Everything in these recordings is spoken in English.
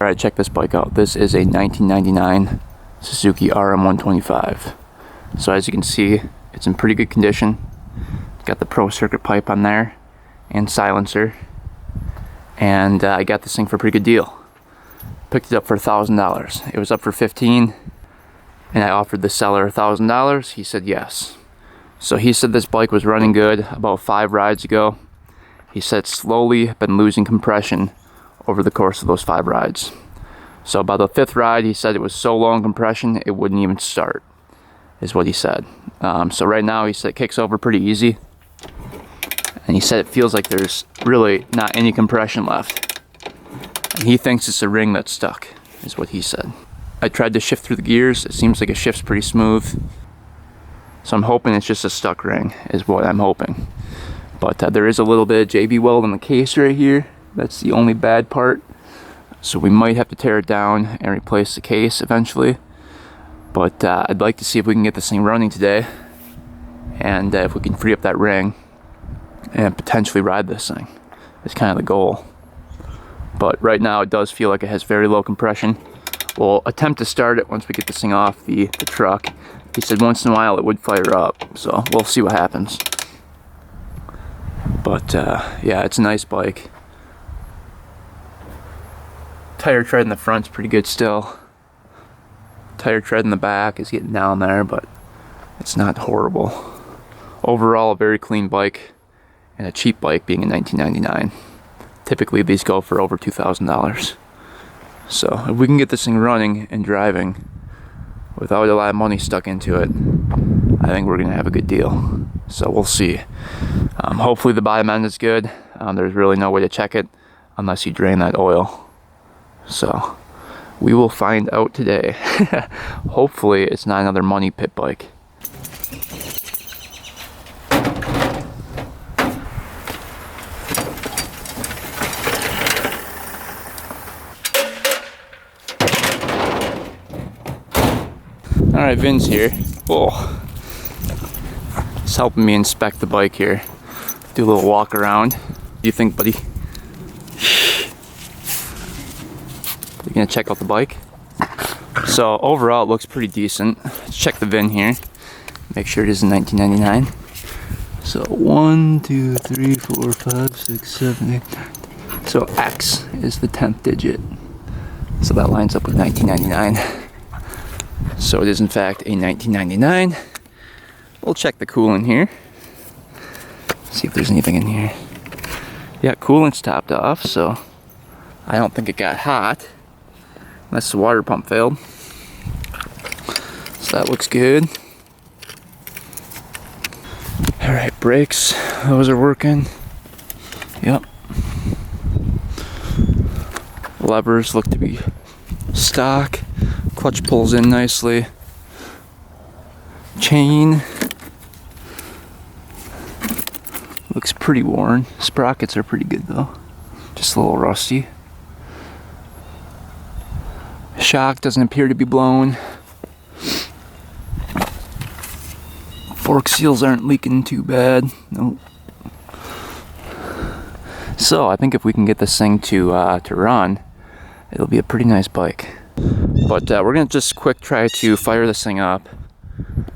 Alright, check this bike out. This is a 1999 Suzuki RM125. So as you can see, it's in pretty good condition. It's got the Pro Circuit pipe on there and silencer. And I got this thing for a pretty good deal. Picked it up for $1,000. It was up for $15,000, and I offered the seller $1,000. He said yes. So he said this bike was running good about 5 rides ago. He said slowly been losing compression over the course of those 5 rides. So by the 5th ride, he said it was so low in compression it wouldn't even start, is what he said. So right now he said it kicks over pretty easy, and he said it feels like there's really not any compression left, and he thinks it's a ring that's stuck, is what he said. I tried to shift through the gears. It seems like it shifts pretty smooth, so I'm hoping it's just a stuck ring, is what I'm hoping. But there is a little bit of JB weld on the case right here. That's the only bad part, so we might have to tear it down and replace the case eventually. But I'd like to see if we can get this thing running today, and if we can free up that ring and potentially ride this thing. It's kind of the goal. But right now it does feel like it has very low compression. We'll attempt to start it once we get this thing off the truck. He said once in a while it would fire up, so we'll see what happens. But yeah, it's a nice bike. Tire tread in the front's pretty good still. Tire tread in the back is getting down there, but it's not horrible. Overall, a very clean bike, and a cheap bike being in 1999. Typically these go for over $2,000. So if we can get this thing running and driving without a lot of money stuck into it, I think we're gonna have a good deal. So we'll see. Hopefully the bottom end is good. There's really no way to check it unless you drain that oil. So we will find out today. Hopefully it's not another money pit bike. Alright, Vin's here. Oh, he's helping me inspect the bike here. Do a little walk around. What do you think, buddy? You gonna check out the bike? So overall it looks pretty decent. Let's check the VIN here. Make sure it is in 1999. So 1, 2, 3, 4, 5, 6, 7, 8, 9. So X is the 10th digit. So that lines up with 1999. So it is in fact a 1999. We'll check the coolant here. See if there's anything in here. Yeah, coolant's topped off, so I don't think it got hot. Unless the water pump failed. So that looks good. Alright, brakes. Those are working. Yep. Levers look to be stock. Clutch pulls in nicely. Chain looks pretty worn. Sprockets are pretty good though. Just a little rusty. Shock doesn't appear to be blown. Fork seals aren't leaking too bad. Nope. So I think if we can get this thing to run, it'll be a pretty nice bike. But we're gonna just quick try to fire this thing up,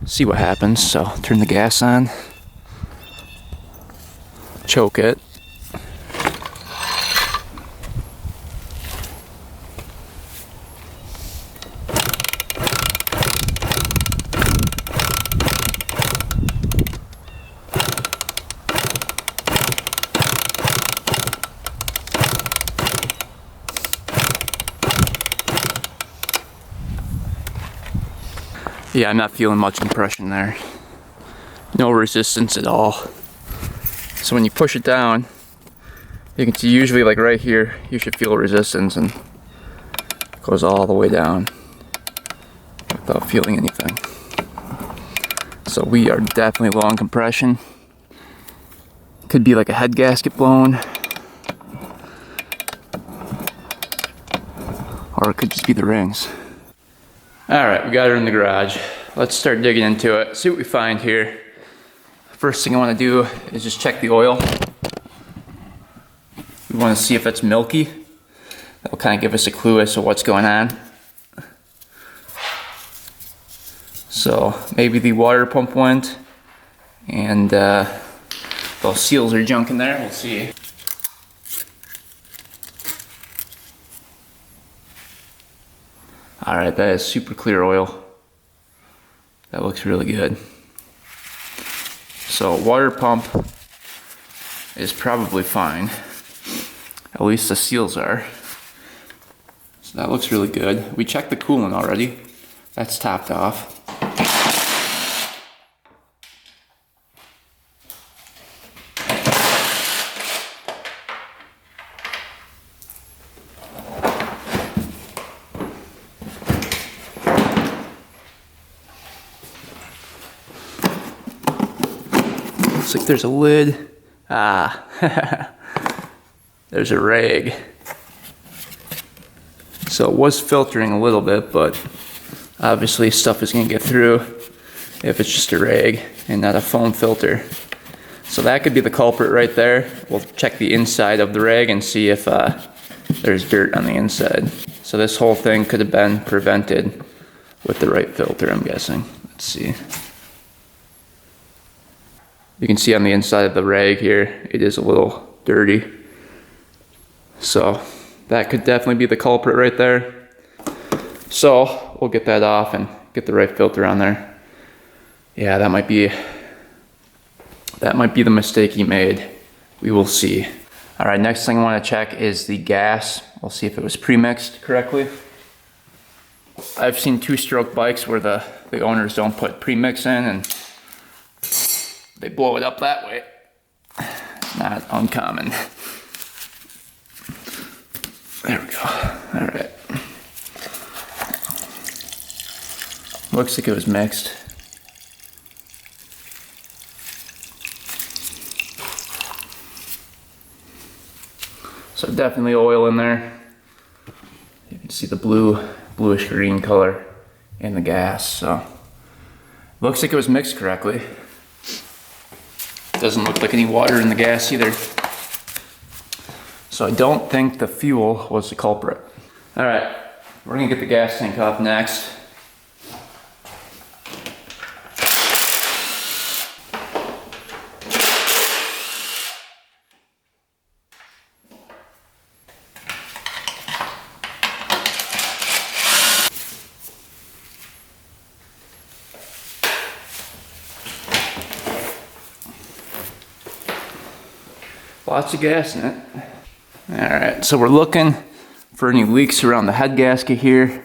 see what happens. So turn the gas on, choke it. Yeah, I'm not feeling much compression there. No resistance at all. So when you push it down, you can see usually like right here, you should feel resistance, and it goes all the way down without feeling anything. So we are definitely low on compression. Could be like a head gasket blown, or it could just be the rings. Alright, we got her in the garage. Let's start digging into it, see what we find here. First thing I want to do is just check the oil. We want to see if it's milky. That'll kind of give us a clue as to what's going on. So maybe the water pump went, and those seals are junk in there. We'll see. All right, that is super clear oil. That looks really good. So water pump is probably fine. At least the seals are. So that looks really good. We checked the coolant already. That's topped off. Looks like there's a lid. Ah, there's a rag. So it was filtering a little bit, but obviously stuff is gonna get through if it's just a rag and not a foam filter. So that could be the culprit right there. We'll check the inside of the rag and see if there's dirt on the inside. So this whole thing could have been prevented with the right filter, I'm guessing. Let's see. You can see on the inside of the rag here, it is a little dirty. So that could definitely be the culprit right there. So we'll get that off and get the right filter on there. Yeah, that might be the mistake he made. We will see. All right, next thing I want to check is the gas. We'll see if it was pre-mixed correctly. I've seen two-stroke bikes where the owners don't put pre-mix in and they blow it up that way. Not uncommon. There we go. All right. Looks like it was mixed. So definitely oil in there. You can see the bluish green color in the gas. So looks like it was mixed correctly. Doesn't look like any water in the gas either. So I don't think the fuel was the culprit. All right, we're gonna get the gas tank off next. Lots of gas in it. All right, so we're looking for any leaks around the head gasket here.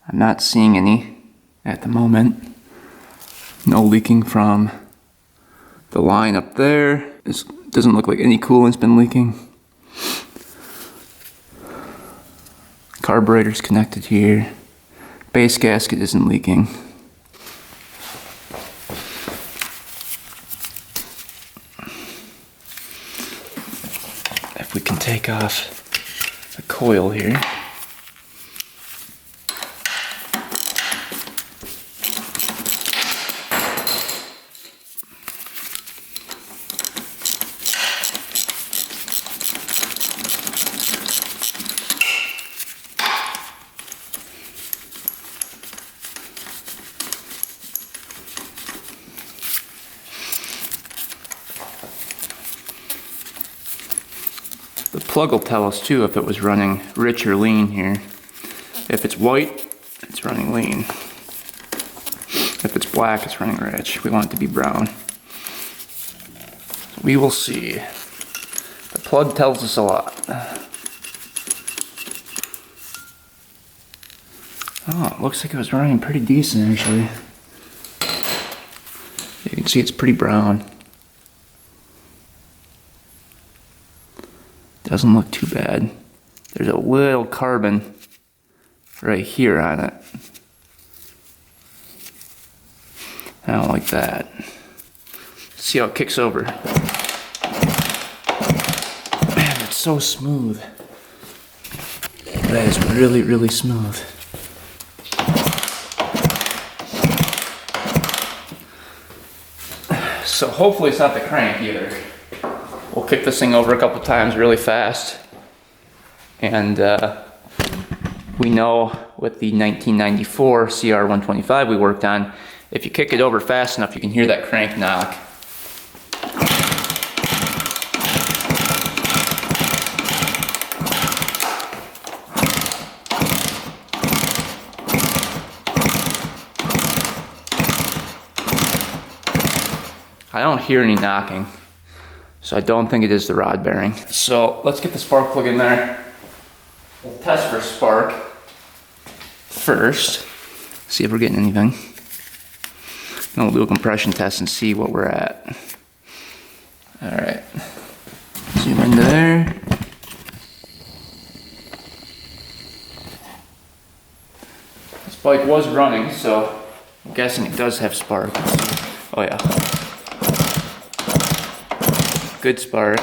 I'm not seeing any at the moment. No leaking from the line up there. This doesn't look like any coolant's been leaking. Carburetor's connected here. Base gasket isn't leaking. We can take off the coil here. The plug will tell us too if it was running rich or lean here. If it's white, it's running lean. If it's black, it's running rich. We want it to be brown. We will see. The plug tells us a lot. Oh, it looks like it was running pretty decent actually. You can see it's pretty brown. Doesn't look too bad. There's a little carbon right here on it. I don't like that. See how it kicks over. Man, it's so smooth. That is really, really smooth. So hopefully it's not the crank either. We'll kick this thing over a couple times really fast And we know with the 1994 CR125 we worked on, if you kick it over fast enough, you can hear that crank knock. I don't hear any knocking, so I don't think it is the rod bearing. So let's get the spark plug in there. We'll test for spark first, see if we're getting anything. Then we'll do a compression test and see what we're at. All right, zoom into there. This bike was running, so I'm guessing it does have spark. Oh yeah. Good spark.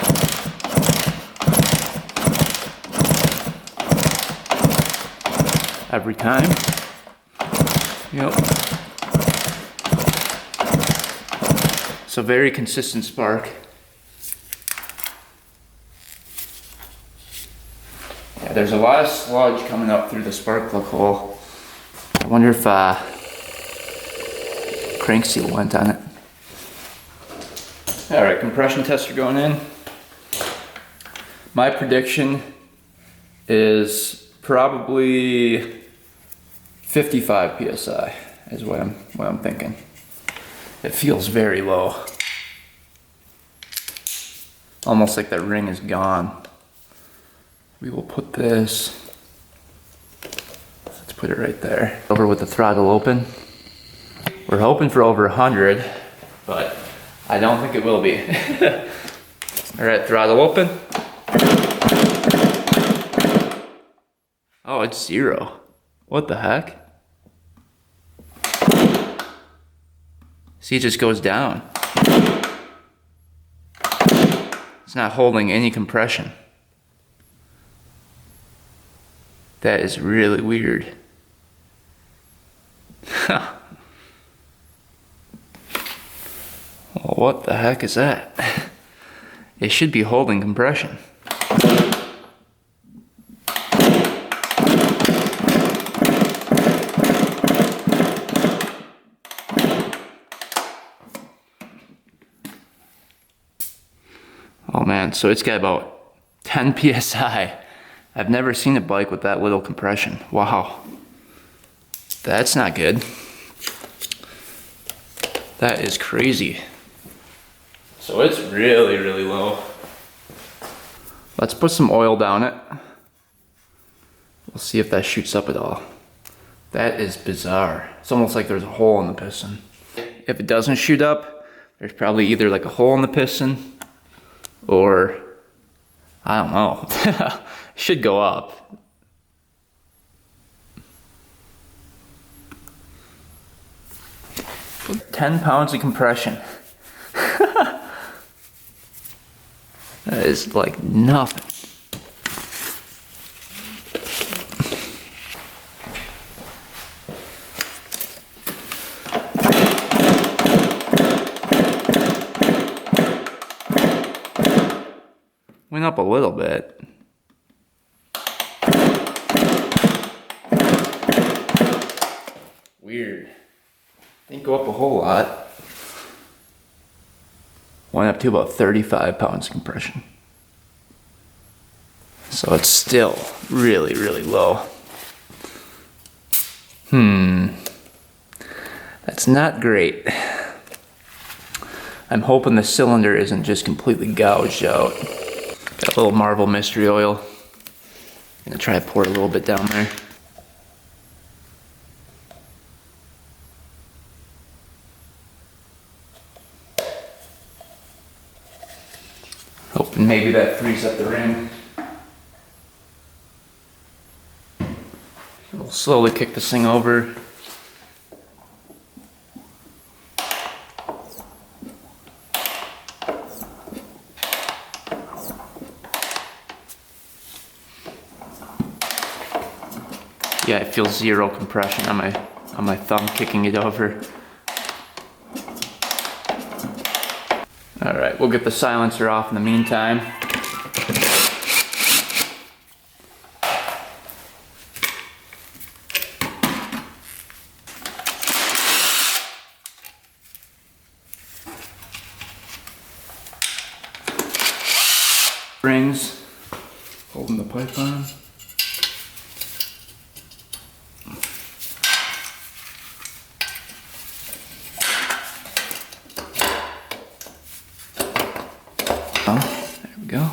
Every time. Yep. So very consistent spark. Yeah, there's a lot of sludge coming up through the spark plug hole. I wonder if crank seal went on it. All right, compression tester going in. My prediction is probably 55 psi is what I'm thinking. It feels very low. Almost like that ring is gone. We will put this, let's put it right there. Over with the throttle open. We're hoping for over 100, but I don't think it will be. All right, throttle open. Oh, it's 0. What the heck? See, it just goes down. It's not holding any compression. That is really weird. Well, what the heck is that? It should be holding compression. Oh man, so it's got about 10 psi. I've never seen a bike with that little compression. Wow. That's not good. That is crazy. So it's really, really low. Let's put some oil down it. We'll see if that shoots up at all. That is bizarre. It's almost like there's a hole in the piston. If it doesn't shoot up, there's probably either like a hole in the piston or, I don't know. It should go up. Put 10 pounds of compression. That is like nothing. Went up a little bit. Weird. Didn't go up a whole lot. Went up to about 35 pounds of compression. So it's still really, really low. That's not great. I'm hoping the cylinder isn't just completely gouged out. Got a little Marvel mystery oil. Gonna try to pour a little bit down there. Hoping maybe that frees up the ring. We'll slowly kick this thing over. Yeah, it feels 0 compression on my thumb kicking it over. All right, we'll get the silencer off in the meantime. pipe on. Oh, there we go.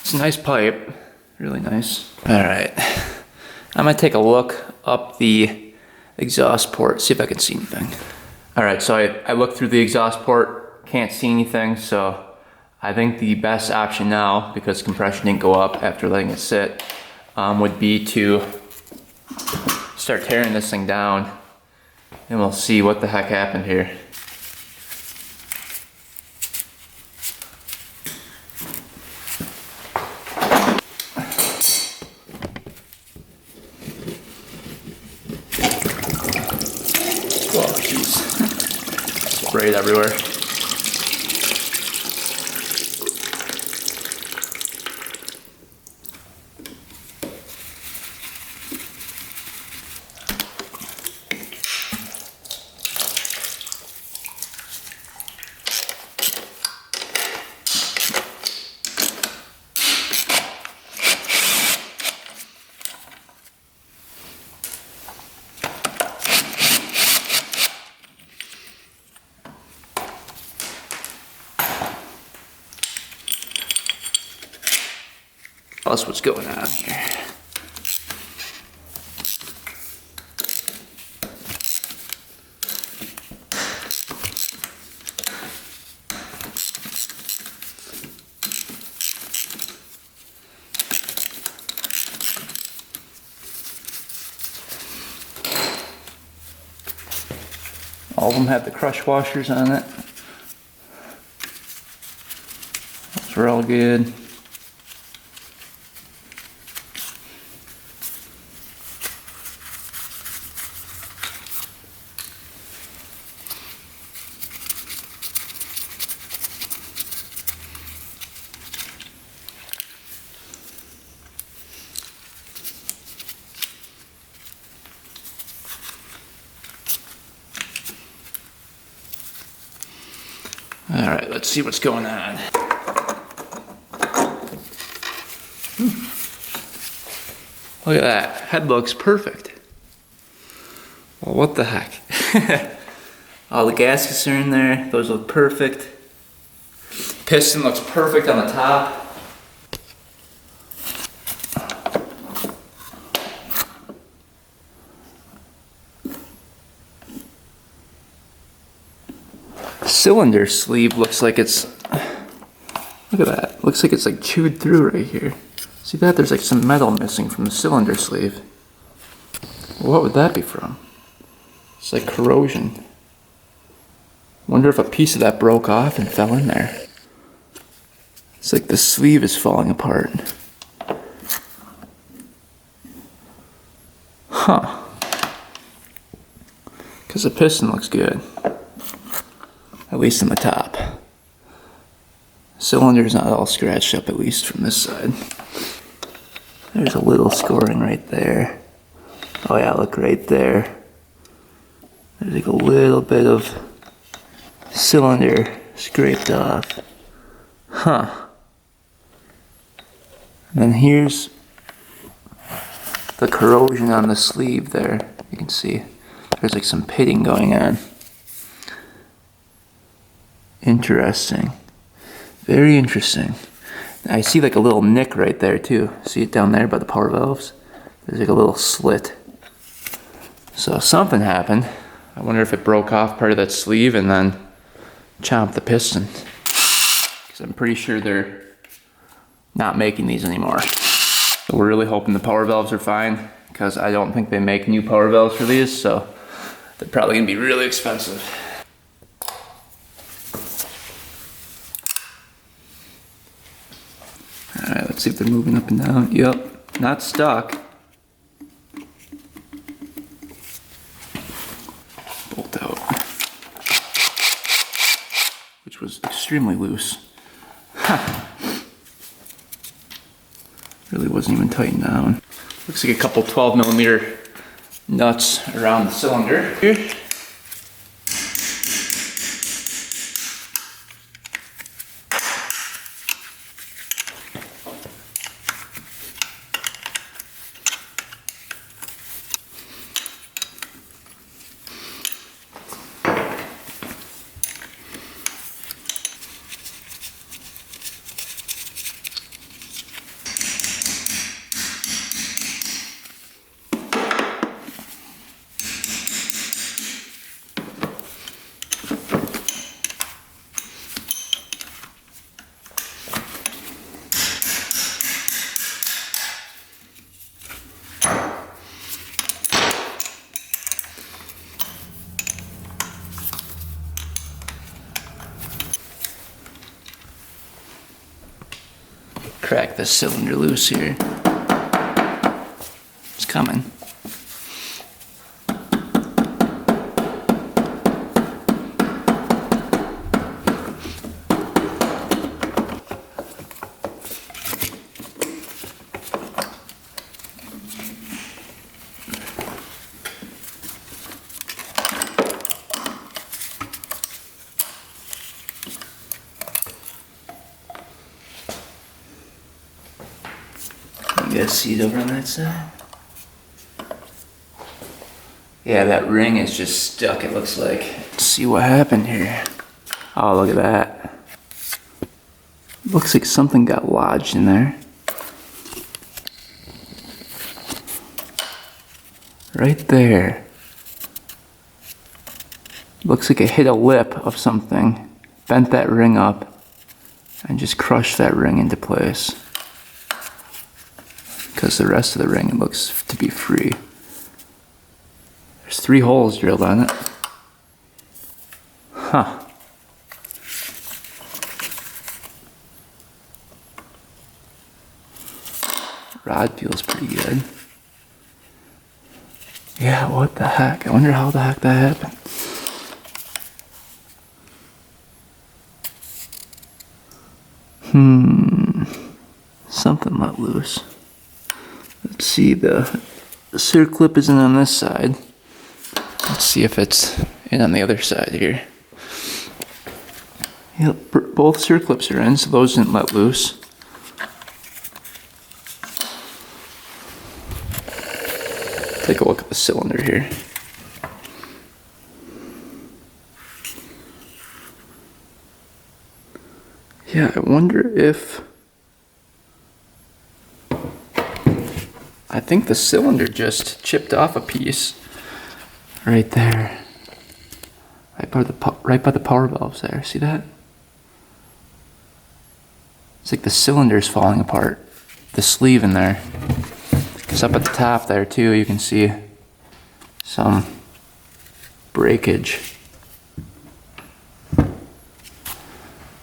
It's a nice pipe, really nice. All right, I'm gonna take a look up the exhaust port, see if I can see anything. All right, so I looked through the exhaust port, can't see anything, so I think the best option now, because compression didn't go up after letting it sit, would be to start tearing this thing down, and we'll see what the heck happened here. Oh, jeez. Sprayed everywhere. That's what's going on here. All of them have the crush washers on it. Those are all good. All right, let's see what's going on. Look at that, head looks perfect. Well, what the heck? All the gaskets are in there, those look perfect. Piston looks perfect on the top. Cylinder sleeve looks like it's, look at that, looks like it's like chewed through right here. See that? There's like some metal missing from the cylinder sleeve. What would that be from? It's like corrosion. Wonder if a piece of that broke off and fell in there. It's like the sleeve is falling apart. Huh. Because the piston looks good. At least on the top. Cylinder's not all scratched up, at least from this side. There's a little scoring right there. Oh yeah, look right there. There's like a little bit of cylinder scraped off. Huh. And then here's the corrosion on the sleeve there. You can see there's like some pitting going on. Interesting. Very interesting. I see like a little nick right there too. See it down there by the power valves? There's like a little slit. So something happened. I wonder if it broke off part of that sleeve and then chomped the piston. Because I'm pretty sure they're not making these anymore. So we're really hoping the power valves are fine, because I don't think they make new power valves for these, so they're probably gonna be really expensive. Alright, let's see if they're moving up and down. Yep, not stuck. Bolt out. Which was extremely loose. Ha! Really wasn't even tightened down. Looks like a couple 12mm nuts around the cylinder here. crack this cylinder loose here. It's coming. You guys see it over on that side? Yeah, that ring is just stuck, it looks like. Let's see what happened here. Oh, look at that. Looks like something got lodged in there. Right there. Looks like it hit a lip of something, bent that ring up, and just crushed that ring into place. Because the rest of the ring looks to be free. There's 3 holes drilled on it. Huh. Rod feels pretty good. Yeah, what the heck? I wonder how the heck that happened. Something let loose. Let's see, the circlip isn't on this side. Let's see if it's in on the other side here. Yep, both circlips are in, so those didn't let loose. Take a look at the cylinder here. Yeah, I wonder if... I think the cylinder just chipped off a piece right there. Right by the power valves there. See that? It's like the cylinder's falling apart. The sleeve in there. Because up at the top there too, you can see some breakage.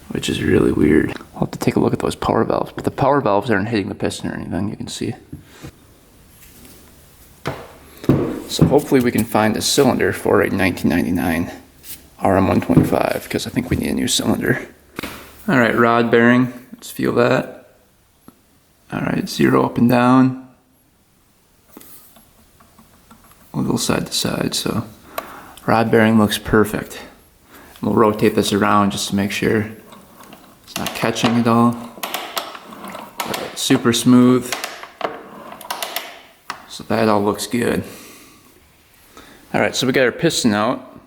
Which is really weird. I'll have to take a look at those power valves. But the power valves aren't hitting the piston or anything, you can see. So hopefully we can find a cylinder for a 1999 RM125, because I think we need a new cylinder. Alright, rod bearing, let's feel that. Alright, 0 up and down. A little side to side, so rod bearing looks perfect. We'll rotate this around just to make sure it's not catching at all. Alright, super smooth. So that all looks good. Alright, so we got our piston out.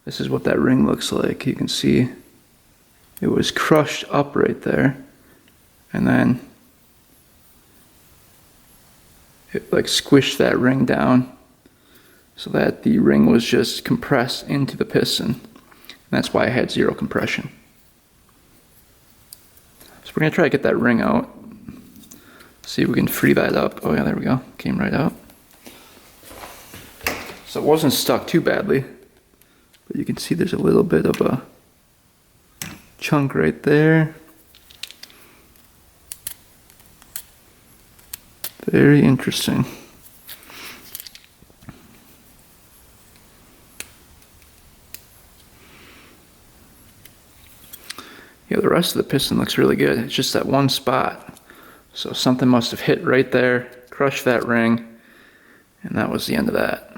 This is what that ring looks like. You can see it was crushed up right there. And then it like squished that ring down so that the ring was just compressed into the piston. And that's why I had 0 compression. So we're going to try to get that ring out. See if we can free that up. Oh yeah, there we go. Came right out. So it wasn't stuck too badly, but you can see there's a little bit of a chunk right there. Very interesting. Yeah, the rest of the piston looks really good. It's just that one spot. So something must have hit right there, crushed that ring, and that was the end of that.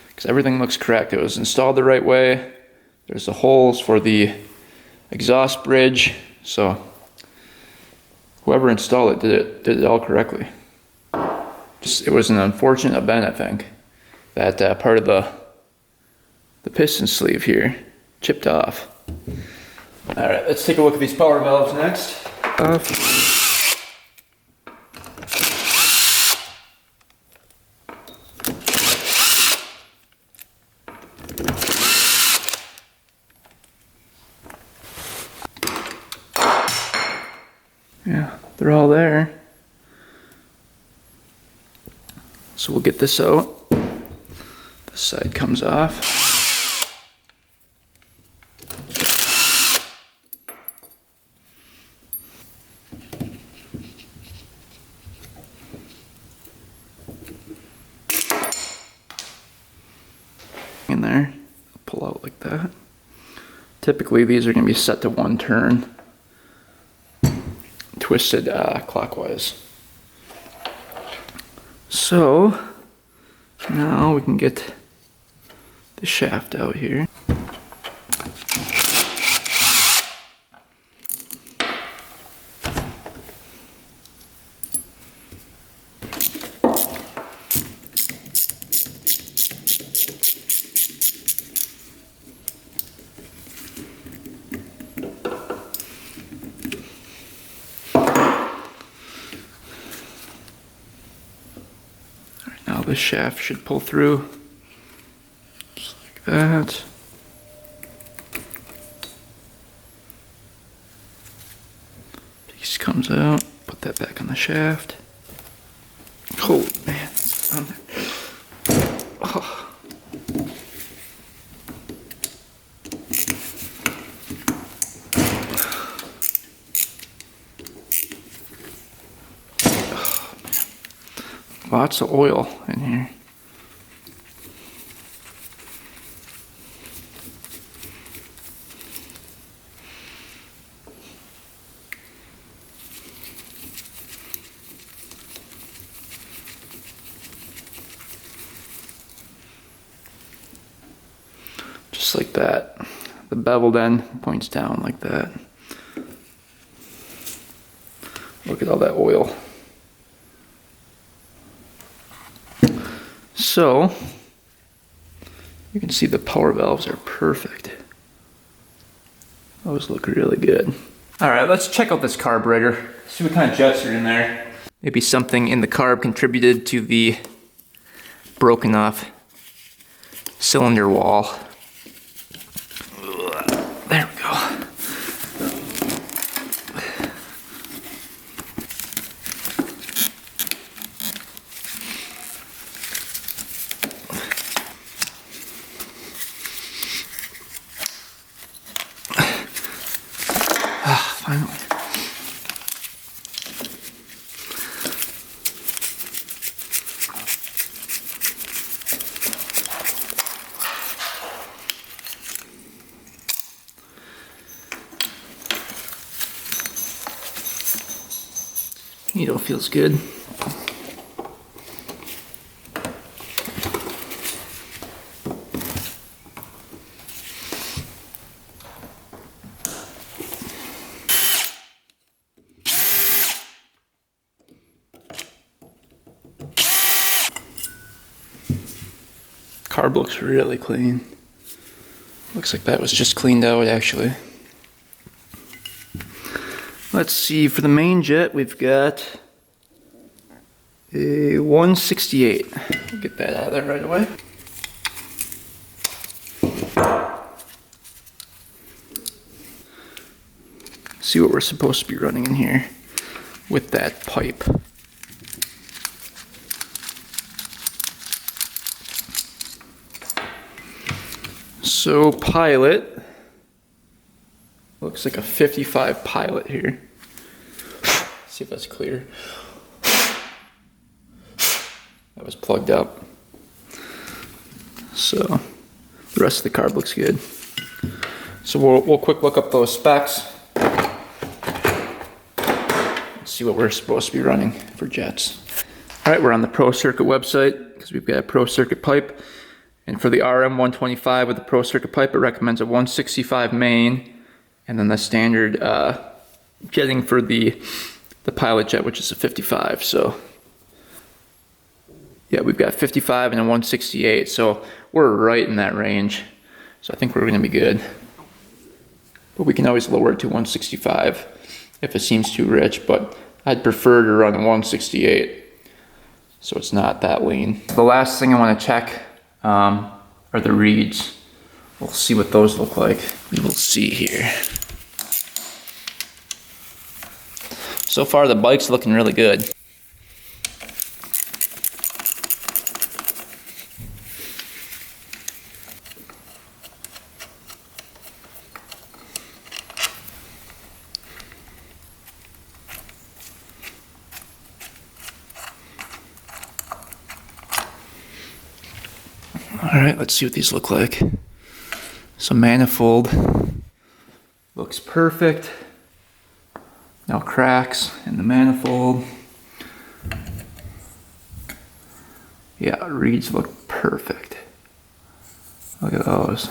Because everything looks correct. It was installed the right way. There's the holes for the exhaust bridge. So whoever installed it did it all correctly. It was an unfortunate event, I think, that part of the piston sleeve here chipped off. Alright, let's take a look at these power valves next. Yeah, they're all there. So we'll get this out. This side comes off. in there, pull out like that. Typically these are going to be set to 1 turn, twisted clockwise. So now we can get the shaft out here. Now the shaft should pull through, just like that. Piece comes out, put that back on the shaft. Oh man, it's on there. Oh. Lots of oil in here. Just like that. The bevel then points down like that. Look at all that oil. So, you can see the power valves are perfect. Those look really good. Alright, let's check out this carburetor. See what kind of jets are in there. Maybe something in the carb contributed to the broken off cylinder wall. There we go. Finally. Needle feels good. Carb looks really clean. Looks like that was just cleaned out actually. Let's see, for the main jet we've got a 168. We'll get that out of there right away. See what we're supposed to be running in here with that pipe. So pilot, looks like a 55 pilot here. See if that's clear. That was plugged up. So the rest of the carb looks good. So we'll quick look up those specs. Let's see what we're supposed to be running for jets. All right, we're on the Pro Circuit website because we've got a Pro Circuit pipe. And for the RM125 with the Pro Circuit pipe, it recommends a 165 main, and then the standard jetting for the pilot jet, which is a 55. So yeah, we've got 55 and a 168, so we're right in that range. So I think we're gonna be good. But we can always lower it to 165 if it seems too rich, but I'd prefer to run a 168, so it's not that lean. The last thing I wanna check are the reeds. We'll see what those look like. We will see here. So far the bike's looking really good. Alright, let's see what these look like. So manifold looks perfect. No cracks in the manifold. Yeah, reeds look perfect. Look at those.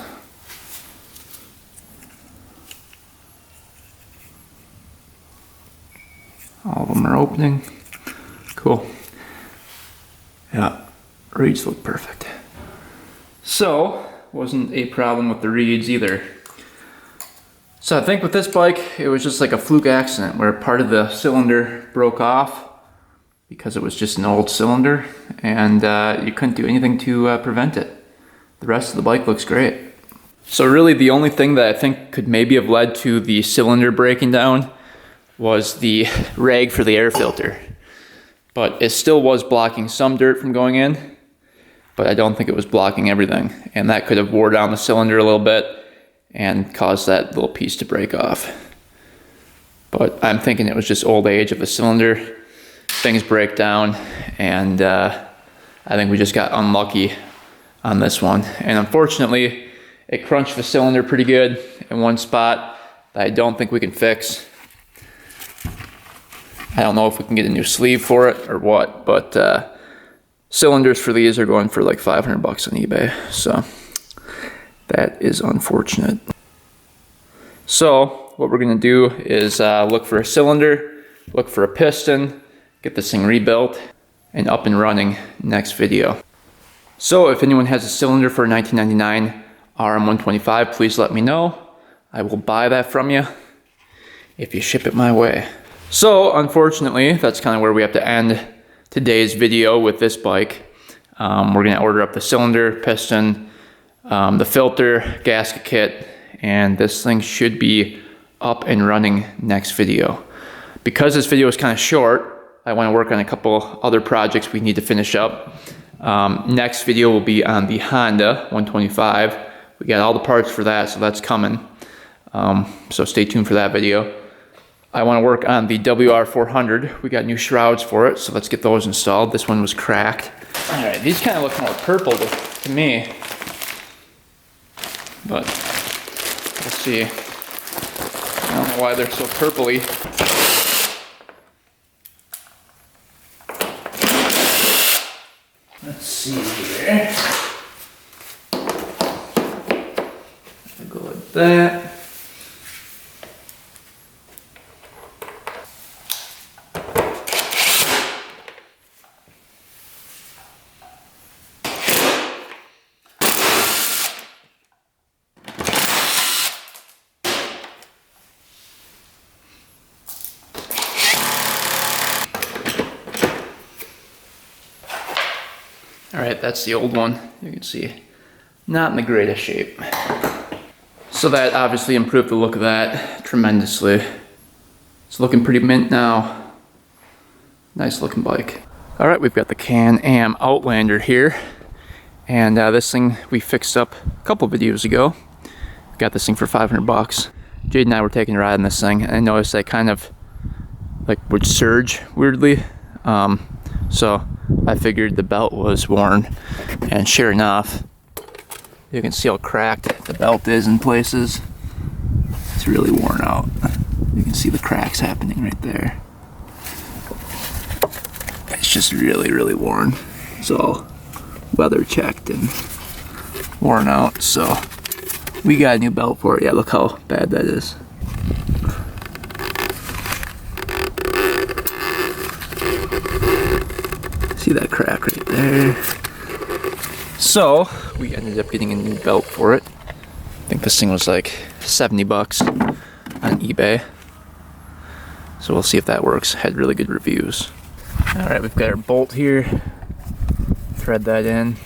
All of them are opening. Cool. Yeah, reeds look perfect. So, wasn't a problem with the reeds either. So I think with this bike, it was just like a fluke accident where part of the cylinder broke off because it was just an old cylinder, and you couldn't do anything to prevent it. The rest of the bike looks great. So really the only thing that I think could maybe have led to the cylinder breaking down was the rag for the air filter. But it still was blocking some dirt from going in, but I don't think it was blocking everything. And that could have wore down the cylinder a little bit and caused that little piece to break off. But I'm thinking it was just old age of the cylinder. Things break down, and I think we just got unlucky on this one. And unfortunately, it crunched the cylinder pretty good in one spot that I don't think we can fix. I don't know if we can get a new sleeve for it or what, but cylinders for these are going for like 500 bucks on eBay, so that is unfortunate. So what we're gonna do is look for a cylinder, look for a piston, get this thing rebuilt and up and running next video. So if anyone has a cylinder for a 1999 RM125, please let me know. I will buy that from you if you ship it my way. So unfortunately, that's kind of where we have to end today's video with this bike. We're gonna order up the cylinder, piston, the filter, gasket kit, and this thing should be up and running next video. Because this video is kind of short, I want to work on a couple other projects we need to finish up. Next video will be on the Honda 125. We got all the parts for that, so that's coming. So stay tuned for that video. I want to work on the WR400. We got new shrouds for it, so let's get those installed. This one was cracked. All right, these kind of look more purple to me, but we'll see. I don't know why they're so purpley. Let's see here. I'll go like that. Alright, that's the old one. You can see, not in the greatest shape. So that obviously improved the look of that tremendously. It's looking pretty mint now. Nice looking bike. Alright, we've got the Can-Am Outlander here. And this thing we fixed up a couple videos ago. Got this thing for 500 bucks. Jade and I were taking a ride on this thing, and I noticed that kind of like would surge weirdly. So I figured the belt was worn, and sure enough, you can see how cracked the belt is in places. It's really worn out. You can see the cracks happening right there. It's just really, really worn. It's all weather checked and worn out, so we got a new belt for it. Yeah, look how bad that is. See that crack right there? So we ended up getting a new belt for it. I think this thing was like 70 bucks on eBay. So we'll see if that works. Had really good reviews. Alright, we've got our bolt here. Thread that in.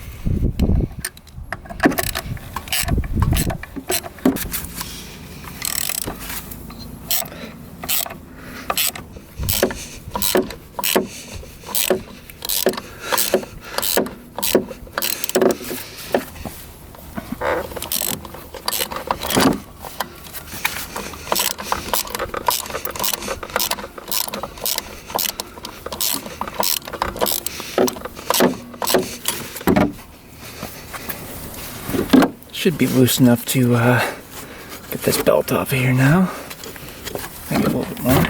Should be loose enough to get this belt off of here now. Maybe a little bit more.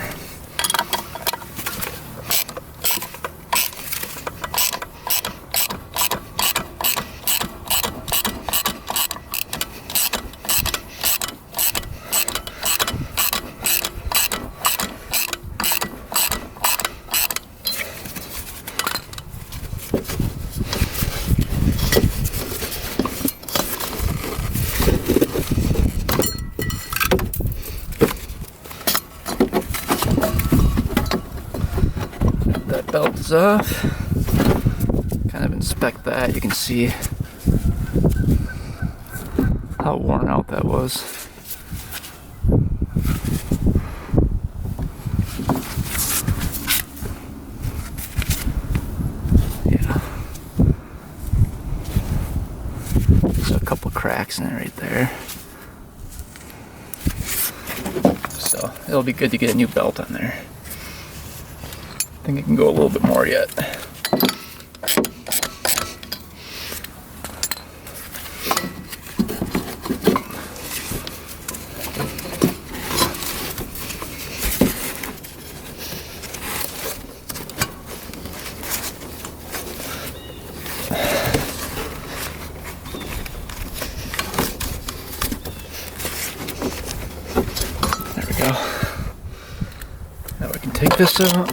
Belt is off. Kind of inspect that. You can see how worn out that was. Yeah. There's a couple cracks in it right there. So it'll be good to get a new belt on there. I think it can go a little bit more yet. There we go. Now we can take this out.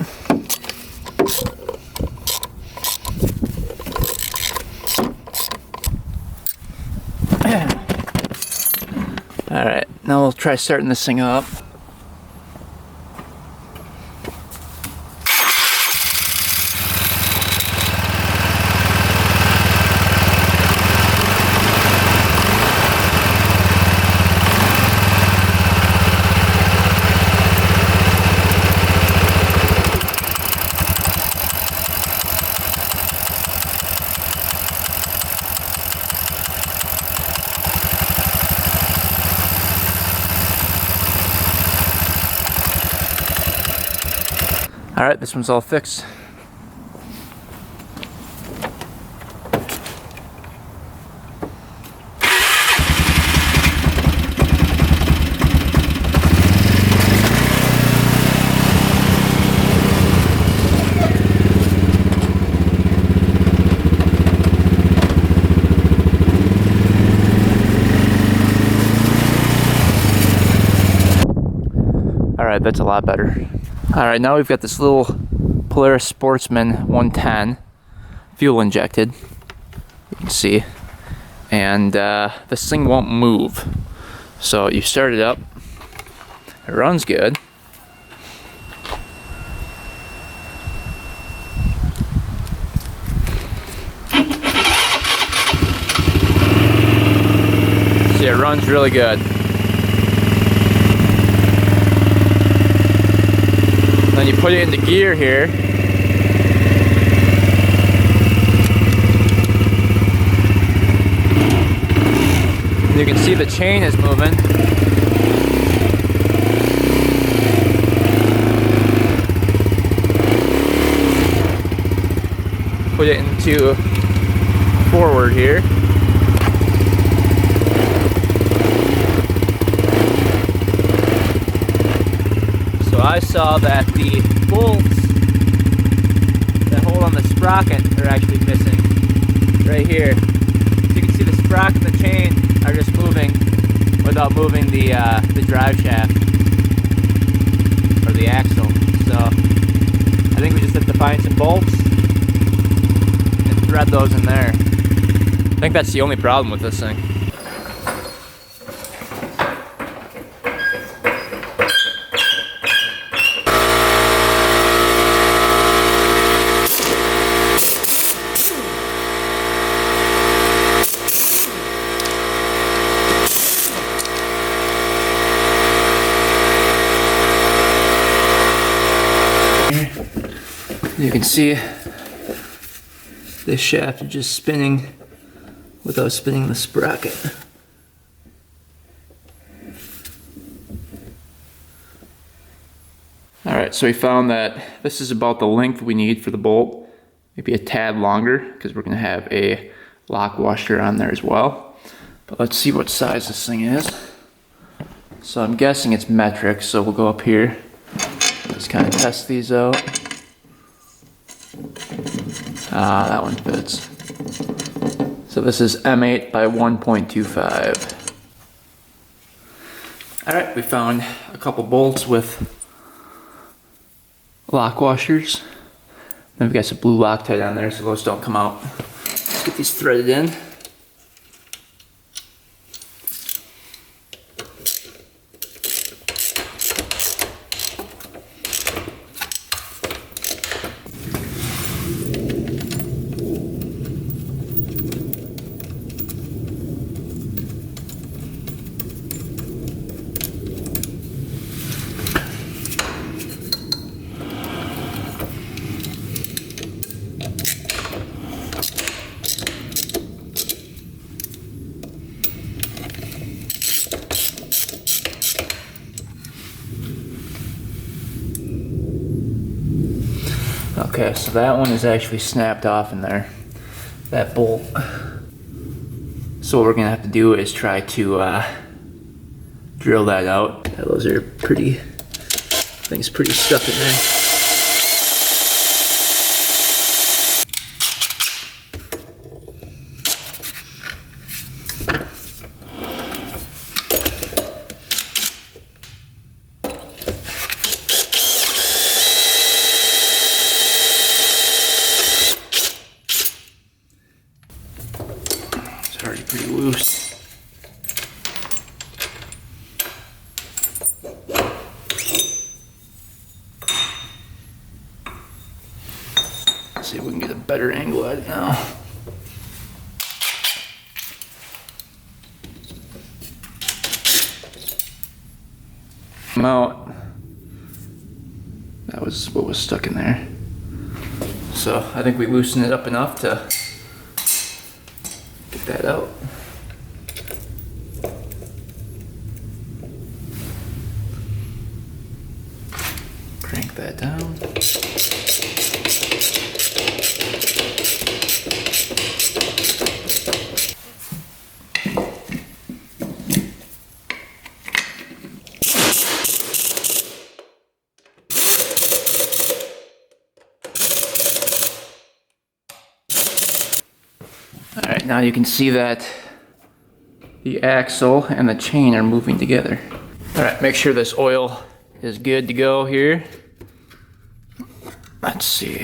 Alright, now we'll try starting this thing up. Alright, this one's all fixed. Alright, that's a lot better. Alright, now we've got this little Polaris Sportsman 110 fuel injected, you can see, and this thing won't move. So you start it up, it runs good. See, it runs really good. Then you put it into gear here. And you can see the chain is moving. Put it into forward here. So I saw that the bolts that hold on the sprocket are actually missing right here. So you can see the sprocket and the chain are just moving without moving the drive shaft or the axle. So I think we just have to find some bolts and thread those in there. I think that's the only problem with this thing. You can see this shaft is just spinning without spinning the sprocket. Alright, so we found that this is about the length we need for the bolt, maybe a tad longer because we're going to have a lock washer on there as well. But let's see what size this thing is. So I'm guessing it's metric, so we'll go up here. Let's kind of test these out. Ah, that one fits. So this is M8 by 1.25. Alright, we found a couple bolts with lock washers. Then we've got some blue Loctite on there so those don't come out. Let's get these threaded in. Okay, so that one is actually snapped off in there, that bolt. So what we're gonna have to do is try to drill that out. Yeah, those are pretty, things pretty stuck in there. It's already pretty loose. Let's see if we can get a better angle at it now. Come out. That was what was stuck in there. So I think we loosened it up enough to get that out. Crank that down. Alright, now you can see that the axle and the chain are moving together. Alright, make sure this oil is good to go here. Let's see.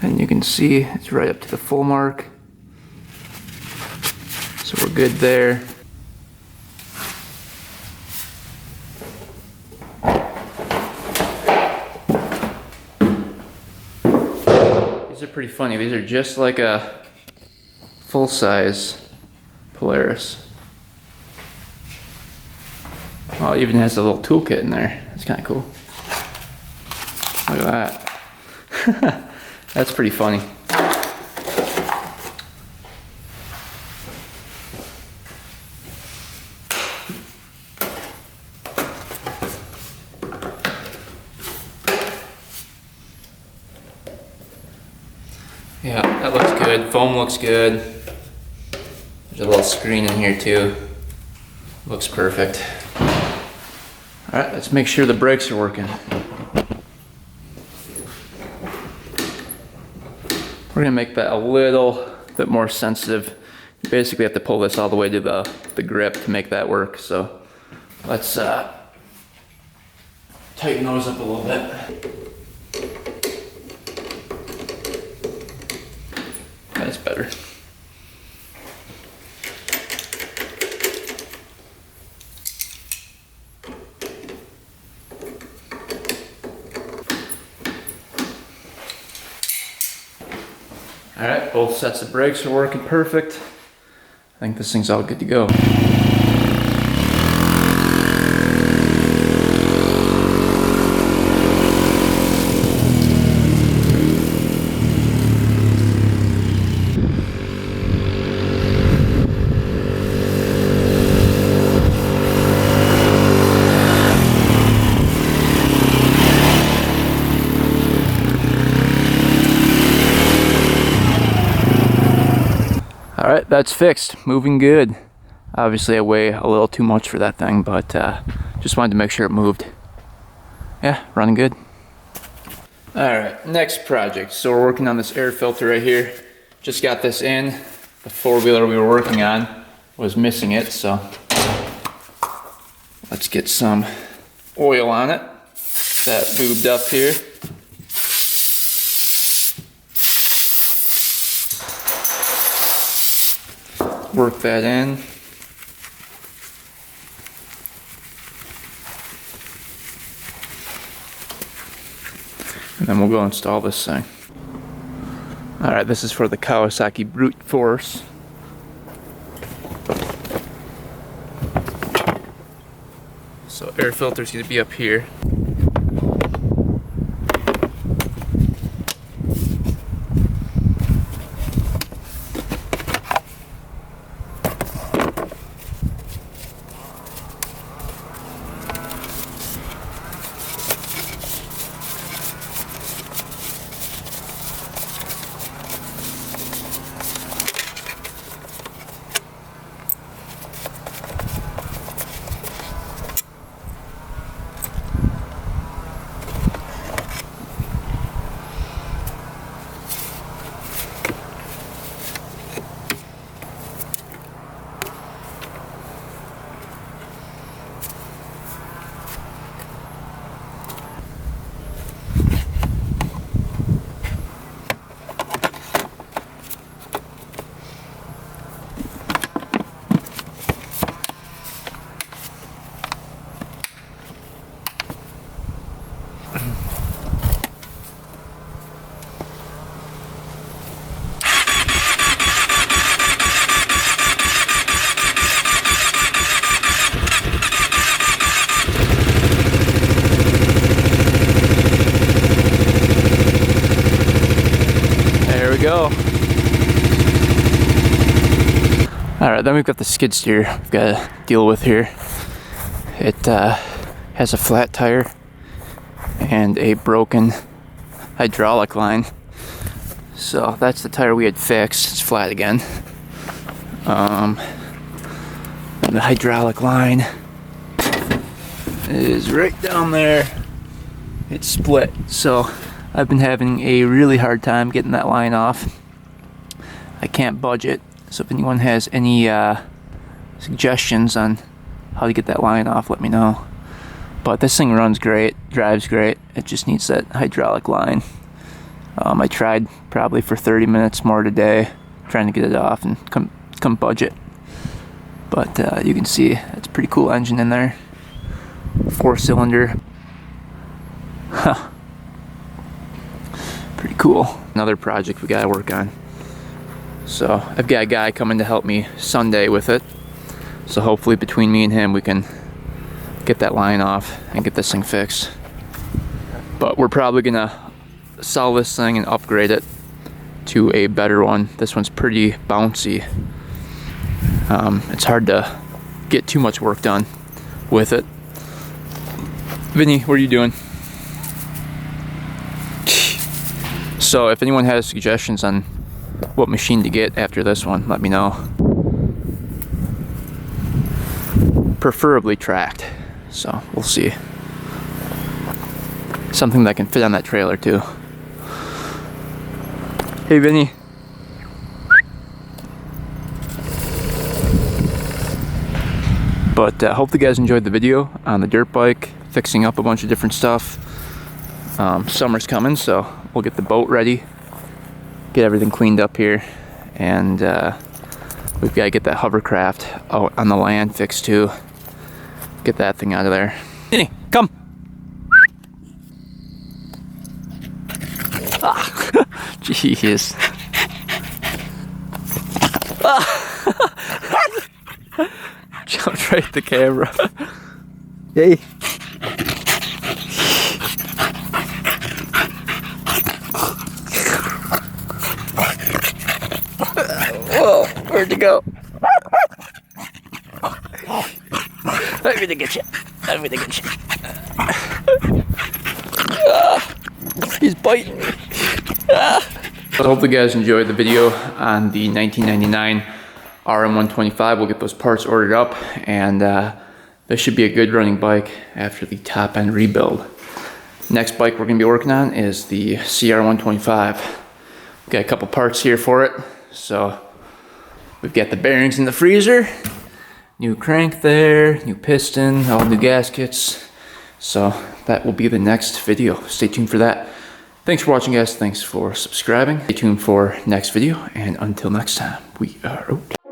And you can see it's right up to the full mark. So we're good there. These are pretty funny. These are just like a full-size Polaris. Oh, it even has a little toolkit in there. That's kind of cool. Look at that. That's pretty funny. Yeah, that looks good. Foam looks good. There's a little screen in here too. Looks perfect. Alright, let's make sure the brakes are working. We're going to make that a little bit more sensitive. You basically have to pull this all the way to the grip to make that work. So let's tighten those up a little bit. That's better. Alright, both sets of brakes are working perfect. I think this thing's all good to go. All right, that's fixed, moving good. Obviously I weigh a little too much for that thing, but just wanted to make sure it moved. Yeah, running good. All right, next project. So we're working on this air filter right here. Just got this in. The four-wheeler we were working on was missing it, so let's get some oil on it. That lubed up here. Work that in. And then we'll go install this thing. Alright, this is for the Kawasaki Brute Force. So air filter's gonna be up here. Go. Alright, then we've got the skid steer we've got to deal with here. It has a flat tire and a broken hydraulic line. So that's the tire we had fixed. It's flat again. And the hydraulic line is right down there. It's split. So I've been having a really hard time getting that line off. I can't budge it, so if anyone has any suggestions on how to get that line off, let me know. But this thing runs great, drives great, it just needs that hydraulic line. I tried probably for 30 minutes more today trying to get it off and come budge it. But you can see it's a pretty cool engine in there. 4-cylinder. Huh. Pretty cool. Another project we gotta work on. So I've got a guy coming to help me Sunday with it. So hopefully between me and him we can get that line off and get this thing fixed. But we're probably gonna sell this thing and upgrade it to a better one. This one's pretty bouncy. It's hard to get too much work done with it. Vinny, what are you doing? So if anyone has suggestions on what machine to get after this one, let me know. Preferably tracked, so we'll see. Something that can fit on that trailer too. Hey Vinny. But hope you guys enjoyed the video on the dirt bike, fixing up a bunch of different stuff. Summer's coming, so we'll get the boat ready, get everything cleaned up here, and we've got to get that hovercraft out on the land fixed too. Get that thing out of there. Vinny, come! Ah, jeez. Jumped right at the camera. Hey. Whoa, where'd you go? I'm gonna get you. I'm gonna get you. He's biting me. I hope you guys enjoyed the video on the 1999 RM125. We'll get those parts ordered up, and this should be a good running bike after the top end rebuild. Next bike we're going to be working on is the CR125. We've got a couple parts here for it. So we've got the bearings in the freezer, new crank there, new piston, all new gaskets. So that will be the next video. Stay tuned for that. Thanks for watching, guys. Thanks for subscribing. Stay tuned for next video, and until next time, we are out.